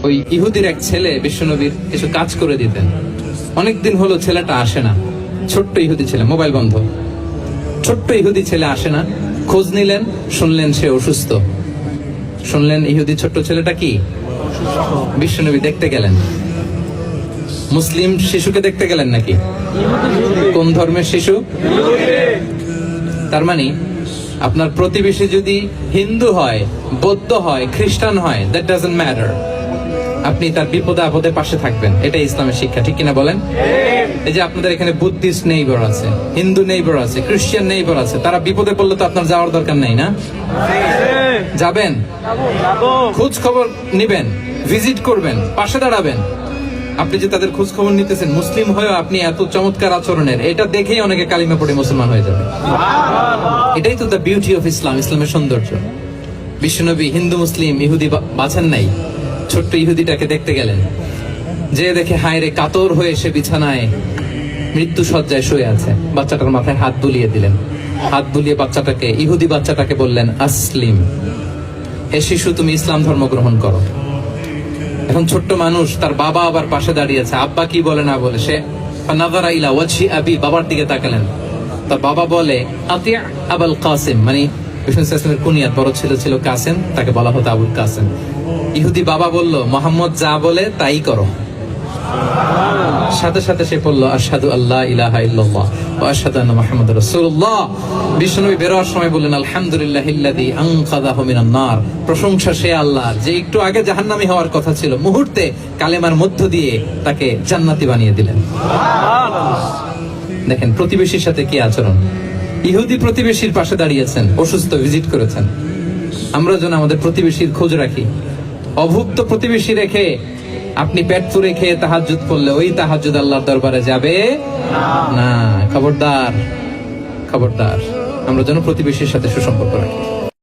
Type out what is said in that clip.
ওই ইহুদির এক ছেলে বিশ্বনবীর কিছু কাজ করে দিতেন। অনেকদিন হলো ছেলেটা আসে না, ছোট্ট ইহুদি ছেলে, মোবাইল বন্ধ, ছোট্ট ইহুদি ছেলে আসে না। খোঁজ নিলেন, শুনলেন সে অসুস্থ। শুনলেন ইহুদি ছোট্ট ছেলেটা কি বিশ্বনবী দেখতে গেলেন। মুসলিম শিশুকে দেখতে গেলেন নাকি? কোন ধর্মের শিশু? তার মানে আপনার প্রতিবেশী যদি হিন্দু হয়, বৌদ্ধ হয়, খ্রিস্টান হয়, দ্যাট ডাজন্ট ম্যাটার, আপনি তার বিপদে আপদে পাশে থাকবেন। এটাই ইসলামের শিক্ষা, ঠিক কিনা বলেন? এই যে আপনাদের এখানে বুদ্ধিস্ট নেইবার আছে, হিন্দু নেইবার আছে, খ্রিস্টান নেইবার আছে, তারা বিপদে পড়লে তো আপনার যাওয়ার দরকার নেই না? যাবেন, খোঁজ খবর নিবেন, ভিজিট করবেন, পাশে দাঁড়াবেন। আপনি যে তাদের খোঁজ খবর নিতেছেন, মুসলিম হয়েও আপনি এত চমৎকার আচরণের, এটা দেখেই অনেকে কালিমা পড়ে মুসলমান হয়ে যাবে। এটাই তো দ্য বিউটি অফ ইসলাম, ইসলামের সৌন্দর্য। বিশ্বনবী হিন্দু মুসলিম ইহুদি বাছেন নাই, ছোট্ট ইহুদিটাকে দেখতে গেলেন। যে দেখে হায় রে, কাতর হয়ে সে বিছানায় মৃত্যু শয্যায় শুয়ে আছে। বাচ্চাটার মাথায় হাত বুলিয়ে দিলেন। হাত বুলিয়ে বাচ্চাটাকে, ইহুদি বাচ্চাটাকে বললেন, আসলিম, হে শিশু, তুমি ইসলাম ধর্ম গ্রহণ করো। এখন ছোট্ট মানুষ, তার বাবা আবার পাশে দাঁড়িয়েছে, আব্বা কি বলে না বলে, সে নাযারা ইলা ওয়াজহি আবি, বাবার দিকে তাকালেন। তার বাবা বলে, আতিয়া আবুল কাসিম, মানে বিষ্ণু ইসলামের কুনিয়াত, বড় ছেলে ছিল কাসেম, তাকে বলা হতো আবুল কাসেম। ইহুদি বাবা বলল, মোহাম্মদ যা বলে তাই করো। সাথে সাথে সে বলল, আশহাদু আল্লা ইলাহা ইল্লাল্লাহ ওয়া আশহাদু আন্না মুহাম্মাদুর রাসূলুল্লাহ। বিশ্বনবী বেরোয়ার সময় বললেন, আলহামদুলিল্লাহিল্লাযী আনকাযাহু মিনান নার, প্রশংসা সে আল্লাহর যে একটু আগে জাহান্নামী হওয়ার কথা ছিল, মুহূর্তে কালেমার মধ্য দিয়ে তাকে জান্নাতি বানিয়ে দিলেন। দেখেন প্রতিবেশীর সাথে কি আচরণ। ইহুদি প্রতিবেশীর পাশে দাঁড়িয়েছেন, অসুস্থ, ভিজিট করেছেন। আমরা যেন আমাদের প্রতিবেশীর খোঁজ রাখি। অভুক্ত প্রতিবেশী রেখে আপনি পেট পুরে খেয়ে তাহাজ্জুদ পড়লে ওই তাহাজ্জুদ আল্লাহর দরবারে যাবে না। খবরদার, খবরদার, আমরা যেন প্রতিবেশীর সাথে সুসম্পর্ক রাখি।